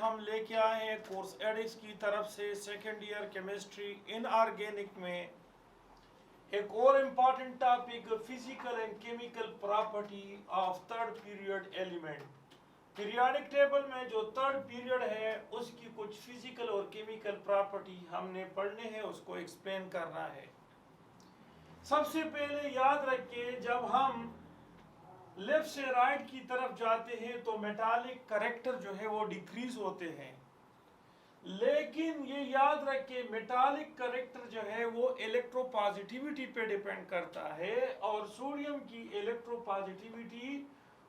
हम लेके आए हैं कोर्स एडिक्स की तरफ से सेकेंड ईयर केमिस्ट्री इनऑर्गेनिक में एक और important topic physical and chemical property of third period element. Periodic table में जो थर्ड पीरियड है उसकी कुछ फिजिकल और केमिकल प्रॉपर्टी हमने पढ़ने हैं, उसको एक्सप्लेन करना है। सबसे पहले याद रखिए, जब हम लेफ्ट से राइट की तरफ जाते हैं तो मेटालिक करेक्टर जो है वो डिक्रीज होते हैं, लेकिन ये याद रखिए मेटालिक करेक्टर जो है वो इलेक्ट्रोपॉजिटिविटी पे डिपेंड करता है और सोडियम की इलेक्ट्रोपॉजिटिविटी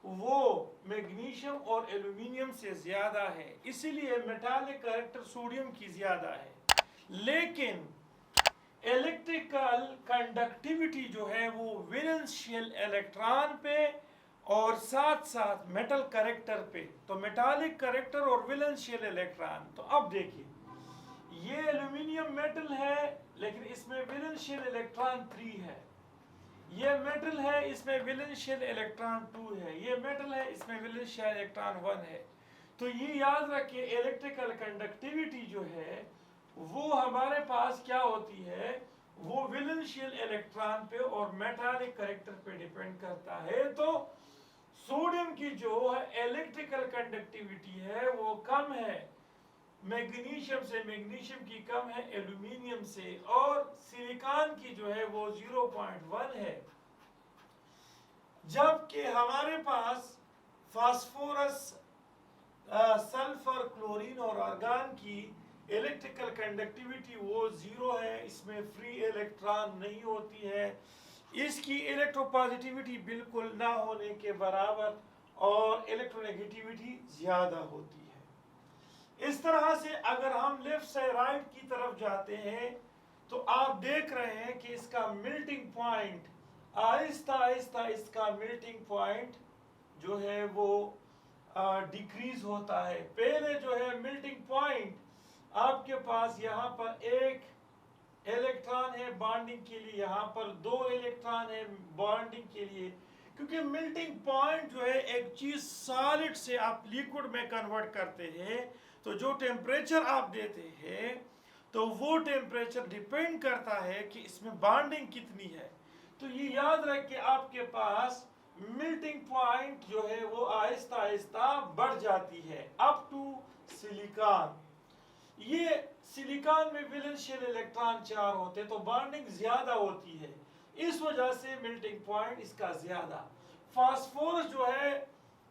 वो मैग्नीशियम और एल्यूमिनियम से ज्यादा है, इसीलिए मेटालिक करेक्टर सोडियम की ज्यादा है। लेकिन इलेक्ट्रिकल कंडक्टिविटी जो है वो वैलेंशियल इलेक्ट्रॉन पे और साथ साथ मेटल करेक्टर पे, तो मेटालिक करेक्टर और वैलेंशियल इलेक्ट्रॉन। तो अब देखिए, ये एल्यूमिनियम मेटल है लेकिन इसमें वैलेंशियल इलेक्ट्रॉन 3 है, ये मेटल है इसमें वैलेंशियल इलेक्ट्रॉन 2 है, ये मेटल है इसमें वैलेंशियल इलेक्ट्रॉन 1 है। तो ये याद रखिए इलेक्ट्रिकल कंडक्टिविटी जो है वो हमारे पास क्या होती है, वो वैलेंशियल इलेक्ट्रॉन पे और मेटालिक करेक्टर पे डिपेंड करता है। तो सोडियम की जो है इलेक्ट्रिकल कंडक्टिविटी है वो कम है मैग्नीशियम से, मैग्नीशियम की कम है एल्यूमिनियम से, और सिलिकॉन की जो है वो 0.1 है। जबकि हमारे पास फास्फोरस, सल्फर, क्लोरीन और आर्गन की इलेक्ट्रिकल कंडक्टिविटी वो 0 है, इसमें फ्री इलेक्ट्रॉन नहीं होती है, इसकी इलेक्ट्रोपॉजिटिविटी बिल्कुल ना होने के बराबर और इलेक्ट्रोनेगेटिविटी ज्यादा होती है। इस तरह से अगर हम लेफ्ट से राइट की तरफ जाते हैं तो आप देख रहे हैं कि इसका मेल्टिंग पॉइंट आहिस्ता आहिस्ता इसका मेल्टिंग पॉइंट जो है वो डिक्रीज होता है। पहले जो है मेल्टिंग पॉइंट आपके पास यहाँ पर एक इलेक्ट्रॉन है बॉन्डिंग के लिए, यहाँ पर 2 इलेक्ट्रॉन है बॉन्डिंग के लिए, क्योंकि मेल्टिंग पॉइंट जो है एक चीज सॉलिड से आप लिक्विड में कन्वर्ट करते हैं, तो जो टेम्परेचर आप देते हैं तो वो टेम्परेचर डिपेंड करता है कि इसमें बॉन्डिंग कितनी है। तो ये याद रखिए आपके पास मेल्टिंग पॉइंट जो है वो आहिस्ता आहिस्ता बढ़ जाती है अप टू सिलिकॉन। ये सिलिकॉन में वैलेंशियल इलेक्ट्रॉन 4 होते तो बॉन्डिंग ज्यादा होती है, इस वजह से मेल्टिंग पॉइंट इसका ज्यादा। फास्फोरस जो है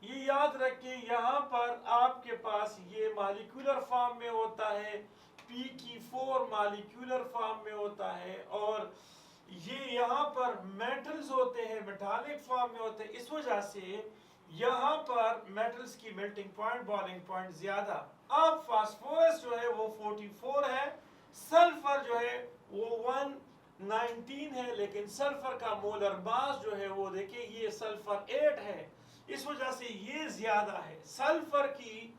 ये याद रखिए यहाँ पर आपके पास ये मॉलिक्यूलर फॉर्म में होता है, P4 मॉलिक्यूलर फॉर्म में होता है, और ये यहाँ पर मेटल्स होते हैं मेटालिक फॉर्म में होते हैं, इस वजह से यहाँ पर मेटल्स की मेल्टिंग पॉइंट बॉइलिंग पॉइंट ज्यादा। अब फास्फोरस जो है वो 44 है, सल्फर जो है वो 119 है, लेकिन सल्फर का मोलर मास जो है वो देखिए ये सल्फर 8 है, इस वजह से ये ज्यादा है। सल्फर की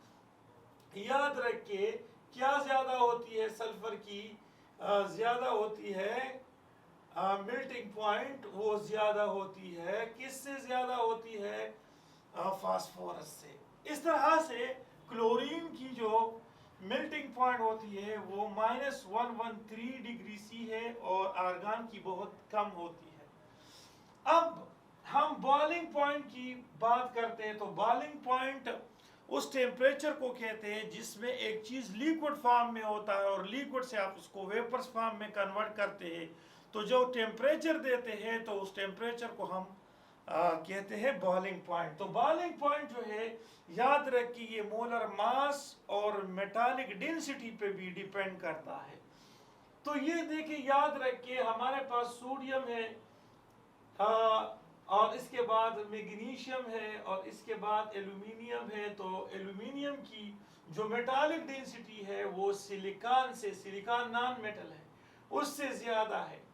याद रखिए क्या ज्यादा होती है, सल्फर की ज्यादा होती है मेल्टिंग पॉइंट वो ज्यादा होती है, किससे ज्यादा होती है, फास्फोरस से। इस तरह से क्लोरीन की जो मेल्टिंग पॉइंट होती है वो -113 डिग्री सी है और आर्गन की बहुत कम होती है। अब हम बॉइलिंग पॉइंट की बात करते हैं, तो बॉइलिंग पॉइंट उस टेम्परेचर को कहते हैं जिसमें एक चीज लिक्विड फॉर्म में होता है और लिक्विड से आप उसको वेपर्स फॉर्म में कन्वर्ट करते हैं, तो जो टेम्परेचर देते हैं तो उस टेम्परेचर को हम कहते हैं बॉइलिंग पॉइंट। तो बॉइलिंग पॉइंट जो है याद रखिए ये मोलर मास और मेटालिक डेंसिटी पे भी डिपेंड करता है। तो ये देखिए याद रखिए हमारे पास सोडियम है और इसके बाद मैग्नीशियम है और इसके बाद एल्यूमिनियम है, तो एल्यूमिनियम की जो मेटालिक डेंसिटी है वो सिलिकॉन से, सिलिकॉन नॉन मेटल है, उससे ज्यादा है।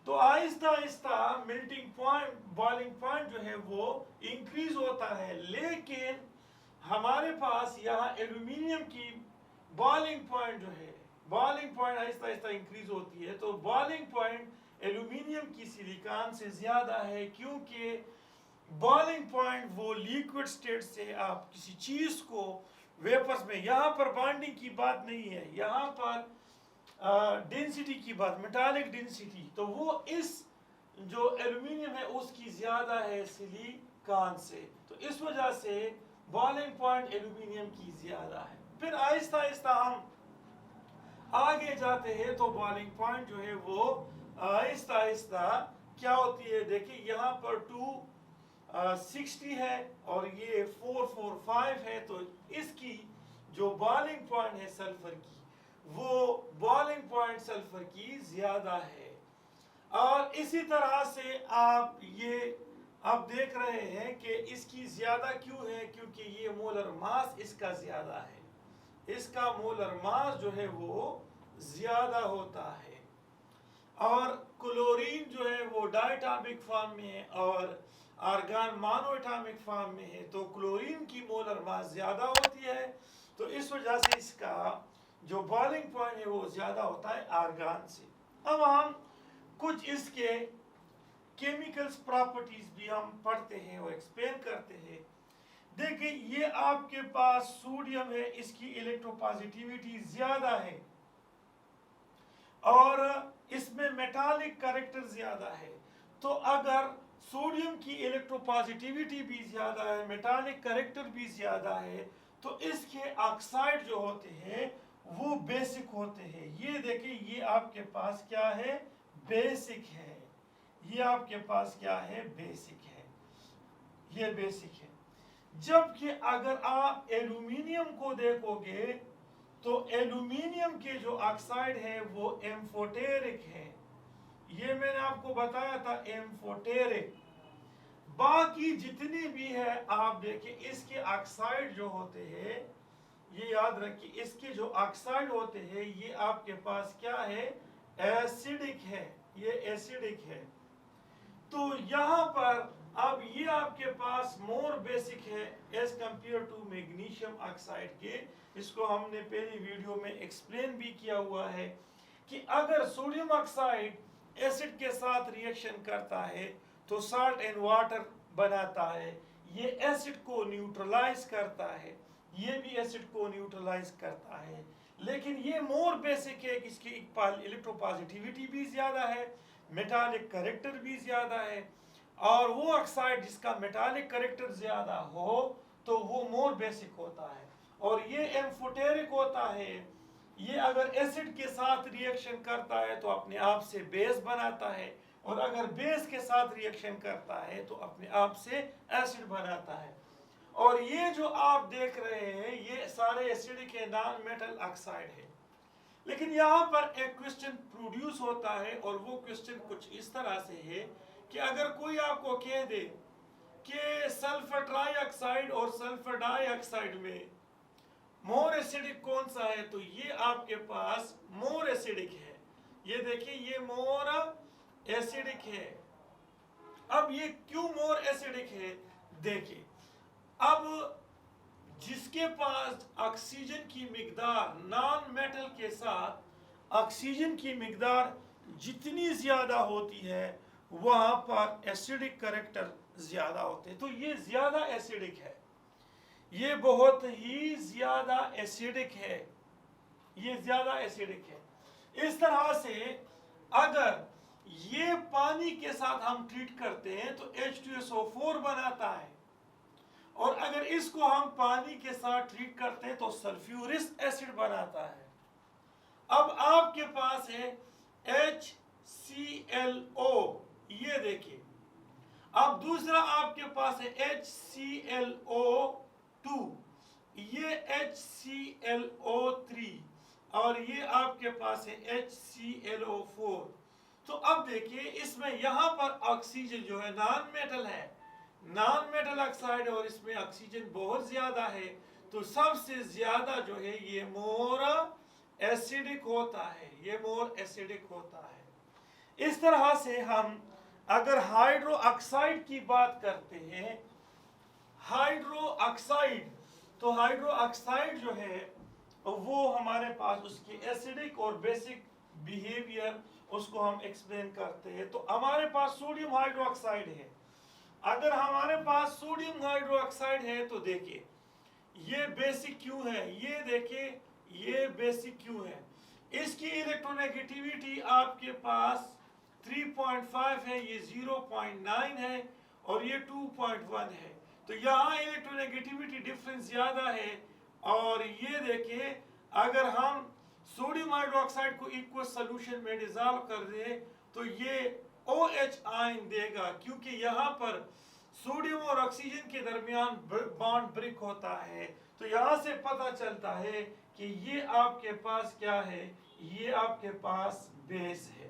तो Aahista Aahista melting point boiling point जो है वो इंक्रीज होता है, लेकिन हमारे पास यहाँ एल्यूमिनियम की बॉइलिंग पॉइंट जो है, boiling point Aahista Aahista increase होती है, तो बॉइलिंग पॉइंट एल्यूमिनियम की सिलिकॉन से ज्यादा है, क्योंकि बॉइलिंग पॉइंट वो लिक्विड स्टेट से आप किसी चीज को वेपर्स में। यहाँ पर बॉन्डिंग की बात नहीं है, यहाँ पर डेंसिटी की बात, मेटालिक डेंसिटी, तो वो इस जो एल्यूमिनियम है उसकी ज्यादा है सिलिकॉन से, तो इस वजह से बॉइलिंग पॉइंट एल्यूमिनियम की ज्यादा है। फिर आहिस्ता आहिस्ता हम आगे जाते हैं तो बॉइलिंग पॉइंट जो है वो आहिस्ता आहिस्ता क्या होती है, देखिए यहाँ पर 260 है और ये 445 है, तो इसकी जो बॉइलिंग पॉइंट है सल्फर की, वो बॉइलिंग पॉइंट सल्फर की ज्यादा है। और इसी तरह से आप ये आप देख रहे हैं कि इसकी ज्यादा क्यों है, क्योंकि ये मोलर मास इसका ज्यादा है, इसका मोलर मास जो है वो ज्यादा होता है। और क्लोरीन जो है वो डायटॉमिक फॉर्म में है और आर्गन मोनोएटॉमिक फॉर्म में है, तो क्लोरीन की मोलर मास ज्यादा होती है, तो इस वजह से इसका जो बॉइलिंग पॉइंट है वो ज्यादा होता है आर्गन से। अब हम कुछ इसके केमिकल्स प्रॉपर्टीज भी हम पढ़ते हैं और एक्सप्लेन करते हैं। देखिए ये आपके पास सोडियम है, इसकी इलेक्ट्रोपॉजिटिविटी ज्यादा है और इसमें मेटालिक कैरेक्टर ज्यादा है, तो अगर सोडियम की इलेक्ट्रोपॉजिटिविटी भी ज्यादा है, मेटालिक कैरेक्टर भी ज्यादा है, तो इसके ऑक्साइड जो होते हैं वो बेसिक होते हैं। ये देखिए ये आपके पास क्या है, बेसिक है, ये आपके पास क्या है, बेसिक है, ये बेसिक है। जबकि अगर आप एल्यूमिनियम को देखोगे तो एल्यूमिनियम के जो ऑक्साइड है वो एम्फोटेरिक है, ये मैंने आपको बताया था एम्फोटेरिक। बाकी जितनी भी है आप देखिए इसके ऑक्साइड जो होते हैं, ये याद रखिए इसके जो ऑक्साइड होते हैं ये आपके पास क्या है, एसिडिक है, ये एसिडिक है। तो यहाँ पर अब ये आपके पास मोर बेसिक है as compare to magnesium oxide के। इसको हमने पहली वीडियो में एक्सप्लेन भी किया हुआ है कि अगर सोडियम ऑक्साइड एसिड के साथ रिएक्शन करता है तो साल्ट एंड वाटर बनाता है, ये एसिड को न्यूट्रलाइज करता है, ये भी एसिड को न्यूट्रलाइज करता है। लेकिन ये मोर बेसिक है, इसकी इलेक्ट्रोपॉजिटिविटी भी ज्यादा है, मेटालिक कैरेक्टर भी ज्यादा है, और वो ऑक्साइड जिसका मेटालिक कैरेक्टर ज्यादा हो तो वो मोर बेसिक होता है। और ये एम्फोटेरिक होता है, ये अगर एसिड के साथ रिएक्शन करता है तो अपने आप से बेस बनाता है, और अगर बेस के साथ रिएक्शन करता है तो अपने आप से एसिड बनाता है। और ये जो आप देख रहे हैं ये सारे एसिडिक है, नॉन मेटल ऑक्साइड है। लेकिन यहाँ पर एक क्वेश्चन प्रोड्यूस होता है और वो क्वेश्चन कुछ इस तरह से है कि अगर कोई आपको कह दे कि सल्फर ट्राइऑक्साइड और सल्फर डाइऑक्साइड में मोर एसिडिक कौन सा है, तो ये आपके पास मोर एसिडिक है। ये देखिए ये मोर एसिडिक है। अब ये क्यों मोर एसिडिक है, देखिए अब जिसके पास ऑक्सीजन की मिकदार नॉन मेटल के साथ ऑक्सीजन की मिकदार जितनी ज्यादा होती है वहां पर एसिडिक कैरेक्टर ज्यादा होते हैं, तो ये ज्यादा एसिडिक है, ये बहुत ही ज्यादा एसिडिक है, ये ज्यादा एसिडिक है। इस तरह से अगर ये पानी के साथ हम ट्रीट करते हैं तो H2SO4 बनाता है, और अगर इसको हम पानी के साथ ट्रीट करते हैं तो सल्फ्यूरिक एसिड बनाता है। अब आपके पास है HClO, ये देखिए। अब दूसरा आपके पास है HClO2, ये HClO3, और ये आपके पास है HClO4। तो अब देखिए इसमें यहाँ पर ऑक्सीजन जो है नॉन मेटल है, नॉन मेटल ऑक्साइड, और इसमें ऑक्सीजन बहुत ज्यादा है, तो सबसे ज्यादा जो है ये मोर एसिडिक होता है, ये मोर एसिडिक होता है। इस तरह से हम अगर हाइड्रो ऑक्साइड की बात करते हैं, हाइड्रो ऑक्साइड, तो हाइड्रो ऑक्साइड जो है वो हमारे पास उसकी एसिडिक और बेसिक बिहेवियर उसको हम एक्सप्लेन करते हैं। तो हमारे पास सोडियम हाइड्रोक्साइड है, अगर हमारे पास सोडियम हाइड्रोक्साइड है तो देखिए ये बेसिक क्यों है, ये देखिए ये बेसिक क्यों है। इसकी इलेक्ट्रोनेगेटिविटी आपके पास 3.5 है, ये 0.9 है और ये 2.1 है। तो यहाँ इलेक्ट्रोनेगेटिविटी डिफरेंस ज़्यादा है। और ये देखिए अगर हम सोडियम हाइड्रोक्साइड को इक्वस सोल्यूशन में डिजॉल्व कर दें तो ये OH आयन देगा, क्योंकि यहाँ पर सोडियम और ऑक्सीजन के दरमियान बॉन्ड ब्रेक होता है। तो यहाँ से पता चलता है कि ये आपके पास क्या है, ये आपके पास बेस है।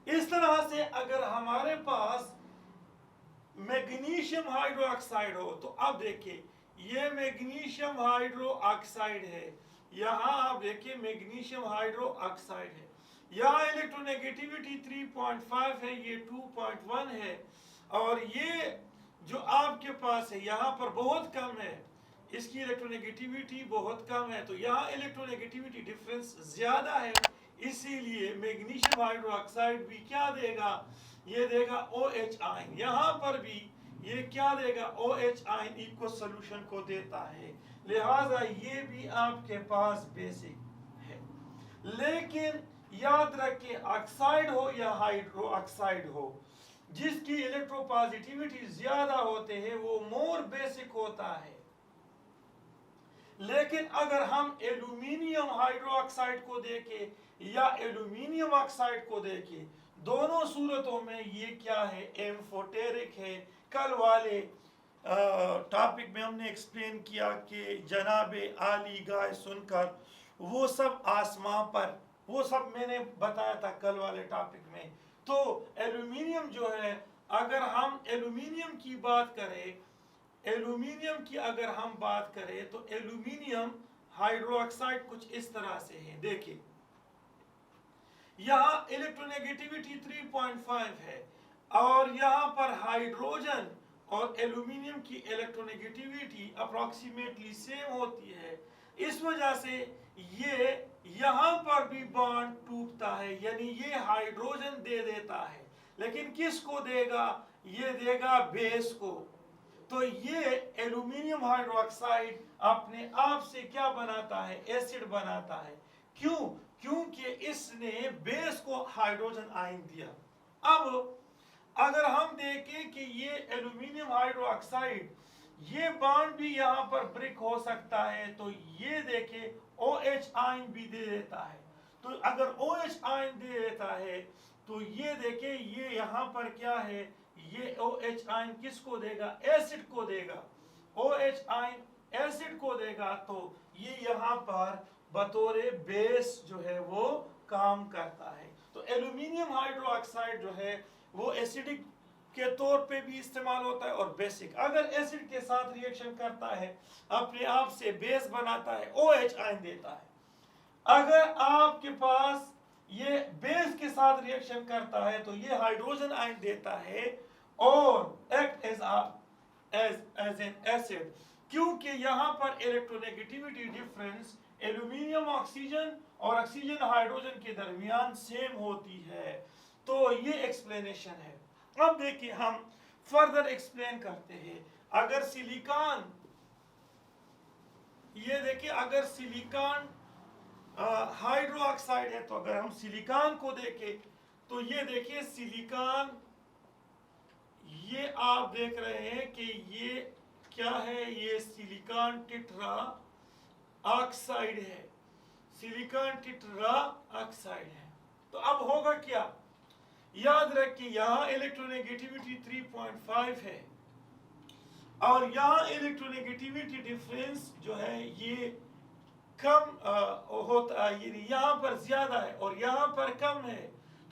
इस तरह से अगर हमारे पास मैग्नीशियम हाइड्रोक्साइड हो तो अब देखिए ये मैग्नीशियम हाइड्रोक्साइड है, यहाँ आप देखिए मैग्नीशियम हाइड्रोक्साइड है, यहाँ इलेक्ट्रोनेगेटिविटी 3.5 है, ये 2.1 है और ये जो आपके पास है यहाँ पर बहुत कम है, इसकी इलेक्ट्रोनेगेटिविटी बहुत कम है। तो यहाँ इलेक्ट्रोनेगेटिविटी डिफरेंस ज़्यादा है, इसीलिए मैग्नीशियम हाइड्रोक्साइड भी क्या देगा, ये देगा OH आयन। यहाँ पर भी ये क्या देगा, OH आयन इक्वल सॉल्यूशन को देता है, लिहाजा ये भी आपके पास बेसिक है। लेकिन याद रखें ऑक्साइड हो या हाइड्रोक्साइड हो, जिसकी इलेक्ट्रोपॉजिटिविटी ज्यादा होते हैं वो मोर बेसिक होता है। लेकिन अगर हम एल्यूमिनियम हाइड्रोक्साइड को देखें या एल्यूमिनियम ऑक्साइड को देखें, दोनों सूरतों में ये क्या है, एम्फोटेरिक है। कल वाले टॉपिक में हमने एक्सप्लेन किया कि जनाबे आली गाय सुनकर वो सब आसमां पर, वो सब मैंने बताया था कल वाले टॉपिक में। तो एल्यूमिनियम जो है, अगर हम एल्यूमिनियम की बात करें, एल्यूमिनियम की अगर हम बात करें तो एल्यूमिनियम हाइड्रोक्साइड कुछ इस तरह से है। देखिए यहाँ इलेक्ट्रोनेगेटिविटी 3.5 है और यहाँ पर हाइड्रोजन और एल्यूमिनियम की इलेक्ट्रोनेगेटिविटी अप्रोक्सीमेटली सेम होती है। इस वजह से ये यहाँ पर भी बॉन्ड टूटता है, यानी ये हाइड्रोजन दे देता है, लेकिन किसको देगा, ये देगा बेस को। तो ये एल्यूमिनियम हाइड्रोक्साइड अपने आप से क्या बनाता है, एसिड बनाता है। क्यों, क्योंकि इसने बेस को हाइड्रोजन आयन दिया। अब अगर हम देखें कि ये एल्यूमिनियम हाइड्रोक्साइड, ये बॉन्ड भी यहाँ पर ब्रेक हो सकता है, तो ये देखें OH आयन भी दे देता है। तो अगर OH आयन दे देता है तो ये देखें ये यहाँ पर क्या है, ये OH आयन किसको देगा, एसिड को देगा। OH आयन एसिड को देगा, तो ये यहाँ पर बतौर बेस जो है वो काम करता है। तो एल्यूमिनियम हाइड्रोक्साइड जो है वो एसिडिक के तौर पे भी इस्तेमाल होता है और बेसिक, अगर एसिड के साथ रिएक्शन करता है अपने आप से बेस बनाता है, OH आयन देता है। अगर आपके पास ये बेस के साथ रिएक्शन करता है तो ये हाइड्रोजन आयन देता है और एक्ट एज एन एसिड, क्योंकि यहाँ पर इलेक्ट्रोनेगेटिविटी डिफरेंस एल्यूमिनियम ऑक्सीजन और ऑक्सीजन हाइड्रोजन के दरमियान सेम होती है। तो ये एक्सप्लेनेशन है। अब देखिए हम फर्दर एक्सप्लेन करते हैं। अगर सिलिकॉन, ये देखिए अगर सिलिकॉन हाइड्रोक्साइड है, तो अगर हम सिलिकॉन को देखें तो ये देखिए सिलिकॉन, ये आप देख रहे हैं कि ये क्या है, ये सिलिकॉन टेट्रा ऑक्साइड है, सिलिकॉन टेट्रा ऑक्साइड है। तो अब होगा क्या, याद रखिए यहाँ इलेक्ट्रोनेगेटिविटी 3.5 है और यहाँ इलेक्ट्रोनेगेटिविटी डिफरेंस जो है ये कम होता है, यहाँ पर ज्यादा है और यहाँ पर कम है।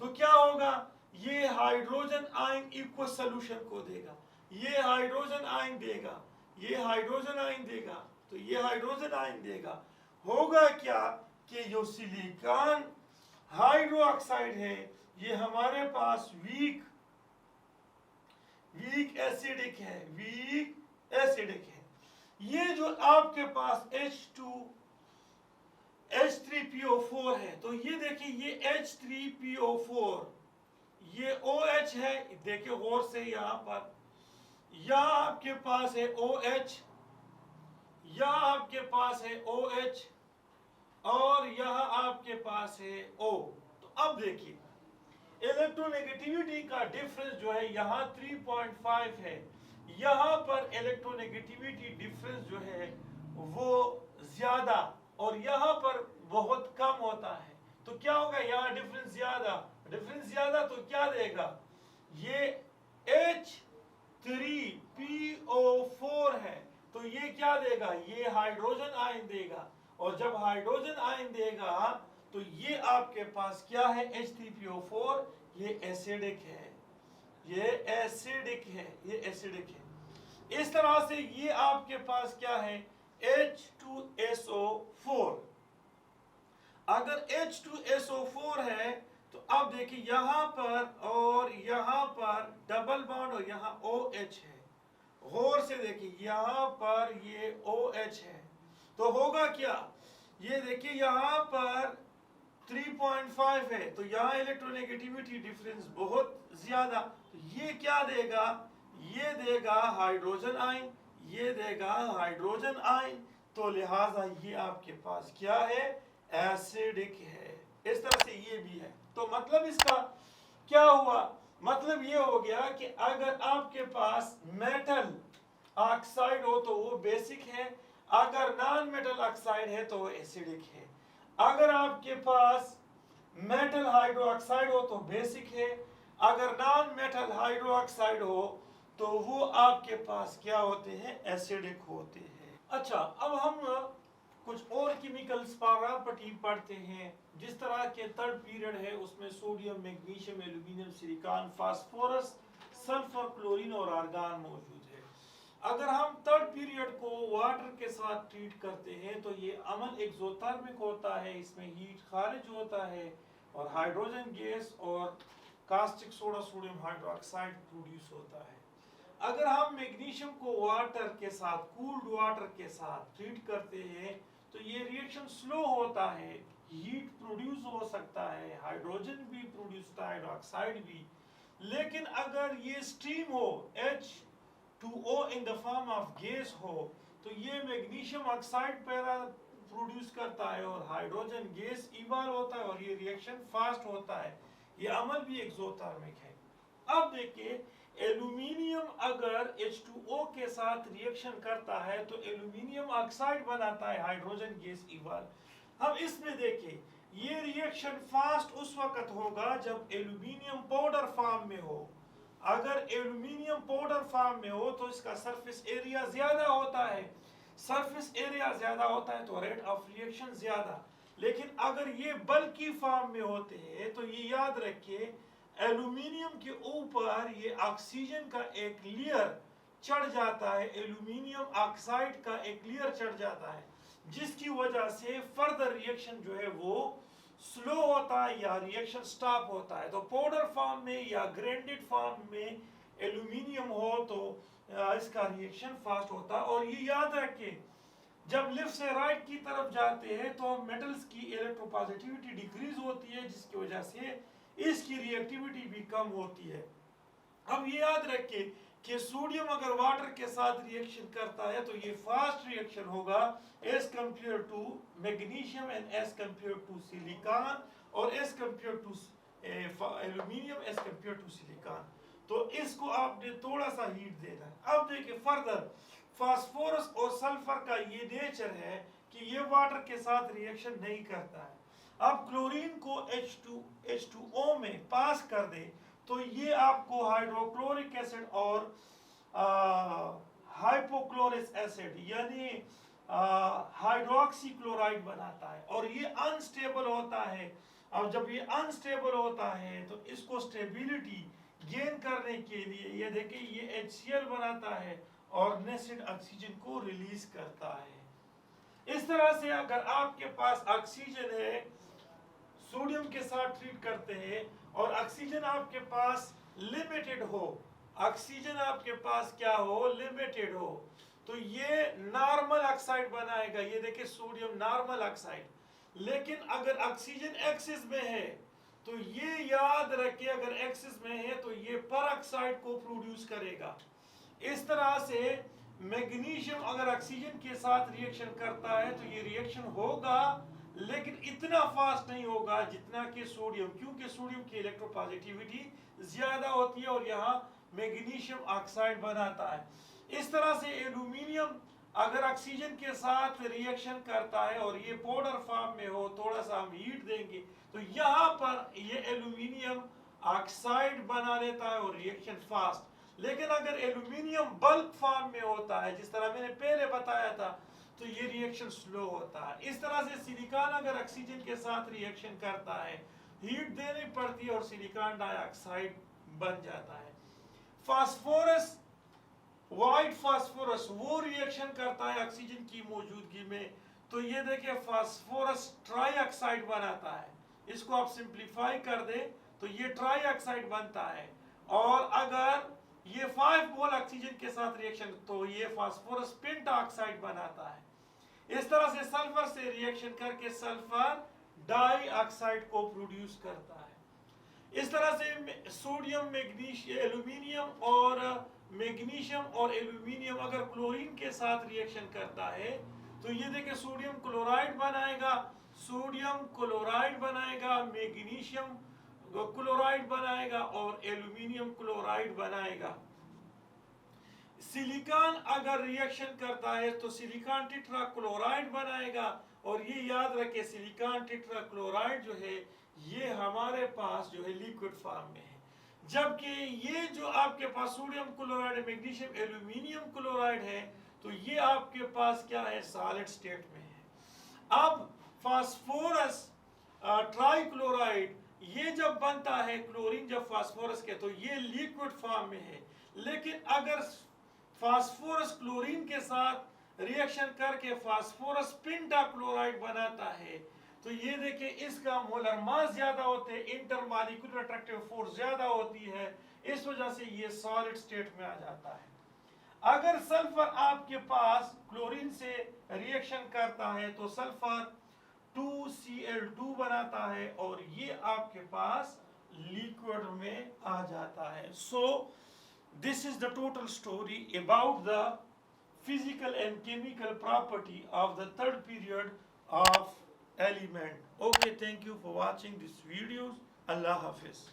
तो क्या होगा, ये हाइड्रोजन आयन इक्वल सॉल्यूशन को देगा, ये हाइड्रोजन आयन देगा, ये हाइड्रोजन आयन देगा, तो ये हाइड्रोजन आयन देगा। होगा क्या कि जो सिलिकॉन हाइड्रोक्साइड है ये हमारे पास वीक एसिडिक है, वीक एसिडिक है। ये जो आपके पास H3PO4 है, तो ये देखिए ये H3PO4, ये OH है, देखिए और से यहाँ पर, यहाँ आपके पास है OH यहाँ आपके पास है OH और यहाँ आपके पास है O। तो अब देखिए इलेक्ट्रोनेगेटिविटी का डिफरेंस जो है यहाँ 3.5 है, यहाँ पर इलेक्ट्रोनेगेटिविटी डिफरेंस जो है वो ज्यादा और यहाँ पर बहुत कम होता है। तो क्या होगा, यहाँ डिफरेंस ज्यादा तो क्या देगा, ये H3PO4 है तो ये क्या देगा, ये हाइड्रोजन आयन देगा और जब हाइड्रोजन आयन देगा तो ये आपके पास क्या है, H3PO4, ये एसिडिक है, ये एसिडिक है। इस तरह से ये आपके पास क्या है, H2SO4। अगर H2SO4 है तो अब देखिए यहाँ पर और यहाँ पर डबल बॉन्ड और यहाँ OH है, गौर से देखिए यहाँ पर ये OH है तो होगा क्या, ये देखिए यहाँ पर 3.5 है तो यहाँ इलेक्ट्रोनेगेटिविटी डिफरेंस बहुत ज्यादा, तो ये क्या देगा, ये देगा हाइड्रोजन आयन, ये देगा हाइड्रोजन आयन, तो लिहाजा ये आपके पास क्या है, एसिडिक है। इस तरह से ये भी है। तो मतलब इसका क्या हुआ, मतलब ये हो गया कि अगर आपके पास मेटल ऑक्साइड हो तो वो बेसिक है, अगर नॉन मेटल ऑक्साइड है तो वो एसिडिक है। अगर आपके पास मेटल हाइड्रोक्साइड हो तो बेसिक है, अगर नॉन मेटल हाइड्रोक्साइड हो तो वो आपके पास क्या होते हैं, एसिडिक होते हैं। अच्छा, अब हम कुछ और केमिकल्स प्रॉपर्टी पढ़ते हैं। जिस तरह के थर्ड पीरियड है उसमें sodium, magnesium, aluminium, silicon, phosphorus, sulphur, chlorine और आर्गन मौजूद है। अगर हम थर्ड पीरियड को वाटर के साथ ट्रीट करते हैं तो ये अमल एक्सोथर्मिक होता है, इसमें हीट खारिज होता है और हाइड्रोजन गैस और caustic soda, sodium hydroxide produce होता है। अगर हम मैग्नीशियम को वाटर के साथ, कूल्ड वाटर के साथ ट्रीट करते हैं तो ये रिएक्शन स्लो होता है, हीट प्रोड्यूस हो सकता है, हाइड्रोजन भी प्रोड्यूस होता है, हाइड्रोक्साइड भी। लेकिन अगर ये स्टीम हो, H2O in the form of gas हो, तो ये मैग्नीशियम ऑक्साइड पैरा प्रोड्यूस करता है और हाइड्रोजन गैस इवॉल्व होता है और ये रिएक्शन फास्ट होता है। ये अमल भी एक्सोथर्मिक है। अब देखिए एल्यूमिनियम अगर H2O के साथ रिएक्शन करता है तो एल्यूमिनियम ऑक्साइड बनाता है, हाइड्रोजन गैस इवॉल्व। अब इसमें देखिए ये रिएक्शन फास्ट उस वक्त होगा जब एल्यूमिनियम पाउडर फॉर्म में हो। अगर एल्यूमिनियम पाउडर फॉर्म में हो तो इसका सरफेस एरिया ज्यादा होता है, सरफेस एरिया ज्यादा होता है तो रेट ऑफ रिएक्शन ज्यादा। लेकिन अगर ये बल्की फॉर्म में होते हैं तो ये याद रखिए एल्यूमिनियम के ऊपर ये ऑक्सीजन का एक लेयर चढ़ जाता है, एल्यूमिनियम ऑक्साइड का एक लेयर चढ़ जाता है, जिसकी वजह से फर्दर रिएक्शन जो है वो स्लो होता है या रिएक्शन स्टॉप होता है। तो पाउडर फॉर्म में या ग्राइंडेड फॉर्म में एल्यूमिनियम हो तो इसका रिएक्शन फास्ट होता है। और ये याद रखें जब लेफ्ट से राइट की तरफ जाते हैं तो मेटल्स की इलेक्ट्रोपॉजिटिविटी डिक्रीज होती है, जिसकी वजह से इसकी रिएक्टिविटी भी कम होती है। अब ये याद रखें कि सोडियम अगर वाटर के साथ रिएक्शन करता है तो ये फास्ट रिएक्शन होगा as compare to magnesium and as compare to silicon और as compare to aluminium as compare to silicon. तो इसको आपने थोड़ा सा हीट देना है। अब देखिए फर्दर फास्फोरस और सल्फर का ये नेचर है कि ये वाटर के साथ रिएक्शन नहीं करता है। अब क्लोरीन को H2O में पास कर दे तो ये आपको हाइड्रोक्लोरिक एसिड और हाइपोक्लोरिक एसिड यानी हाइड्रोक्सी क्लोराइड बनाता है और ये अनस्टेबल होता है। अब जब ये अनस्टेबल होता है तो इसको स्टेबिलिटी गेन करने के लिए ये देखिए ये HCl बनाता है और नेस्टेड ऑक्सीजन को रिलीज करता है। इस तरह से अगर आपके पास ऑक्सीजन है, सोडियम के साथ ट्रीट करते हैं और ऑक्सीजन आपके पास लिमिटेड हो, ऑक्सीजन आपके पास क्या हो, लिमिटेड हो, तो ये नॉर्मल ऑक्साइड बनाएगा। ये देखिए सोडियम नॉर्मल ऑक्साइड। लेकिन अगर ऑक्सीजन एक्सिस में है तो ये याद रखिए अगर एक्सिस में है तो ये पर ऑक्साइड को प्रोड्यूस करेगा। इस तरह से मैग्नीशियम अगर ऑक्सीजन के साथ रिएक्शन करता है तो ये रिएक्शन होगा, लेकिन इतना फास्ट नहीं होगा जितना कि सोडियम, क्योंकि सोडियम की इलेक्ट्रोपॉजिटिविटी ज्यादा होती है और यहाँ मैग्नीशियम ऑक्साइड बनाता है। इस तरह से एल्यूमिनियम अगर ऑक्सीजन के साथ रिएक्शन करता है और ये पाउडर फॉर्म में हो, थोड़ा सा हम हीट देंगे तो यहाँ पर ये एल्यूमिनियम ऑक्साइड बना लेता है और रिएक्शन फास्ट। लेकिन अगर एल्यूमिनियम बल्क फॉर्म में होता है, जिस तरह मैंने पहले बताया था, तो ये रिएक्शन स्लो होता है। इस तरह से सिलिकॉन अगर ऑक्सीजन के साथ रिएक्शन करता है, हीट देनी पड़ती है और सिलिकॉन डाइऑक्साइड बन जाता है। फास्फोरस, व्हाइट फास्फोरस, वो रिएक्शन करता है ऑक्सीजन की मौजूदगी में, तो ये देखिए फास्फोरस ट्राईऑक्साइड बनाता है। इसको आप सिंप्लीफाई कर दें तो ये ट्राईऑक्साइड बनता है, और अगर ये 5 मोल ऑक्सीजन के साथ रिएक्शन तो ये फास्फोरस पेंटाऑक्साइड बनाता है। इस तरह से सल्फर से रिएक्शन करके सल्फर डाइऑक्साइड को प्रोड्यूस करता है। इस तरह से सोडियम, मैग्नीशियम, एल्यूमिनियम और मैग्नीशियम और एल्यूमिनियम अगर क्लोरीन के साथ रिएक्शन करता है तो ये देखिए सोडियम क्लोराइड बनाएगा, सोडियम क्लोराइड बनाएगा, मैग्नीशियम क्लोराइड बनाएगा और एल्यूमिनियम क्लोराइड बनाएगा। सिलिकॉन अगर रिएक्शन करता है तो सिलिकॉन टेट्राक्लोराइड बनाएगा, और ये याद रखें सिलिकॉन टेट्राक्लोराइड जो है ये हमारे पास जो है लिक्विड फॉर्म में है, जबकि ये जो आपके पास sodium chloride, magnesium, aluminium chloride है तो ये आपके पास क्या है, सॉलिड स्टेट में है। अब फास्फोरस ट्राइक्लोराइड ये जब बनता है, क्लोरीन जब फास्फोरस के, तो ये लिक्विड फॉर्म में है। लेकिन अगर फास्फोरस क्लोरीन के साथ रिएक्शन करके फास्फोरस पेंटाक्लोराइड बनाता है तो ये देखिए इसका मोलर मास ज्यादा होते हैं, इंटरमॉलिक्यूलर अट्रैक्टिव फोर्स ज्यादा होती है, इस वजह से ये सॉलिड स्टेट में आ जाता है। अगर सल्फर आपके पास क्लोरीन से रिएक्शन करता है तो सल्फर 2Cl2 बनाता है और ये आपके पास लिक्विड में आ जाता है। So this is the total story about the physical and chemical property of the third period of element. Okay, thank you for watching this videos. Allah Hafiz.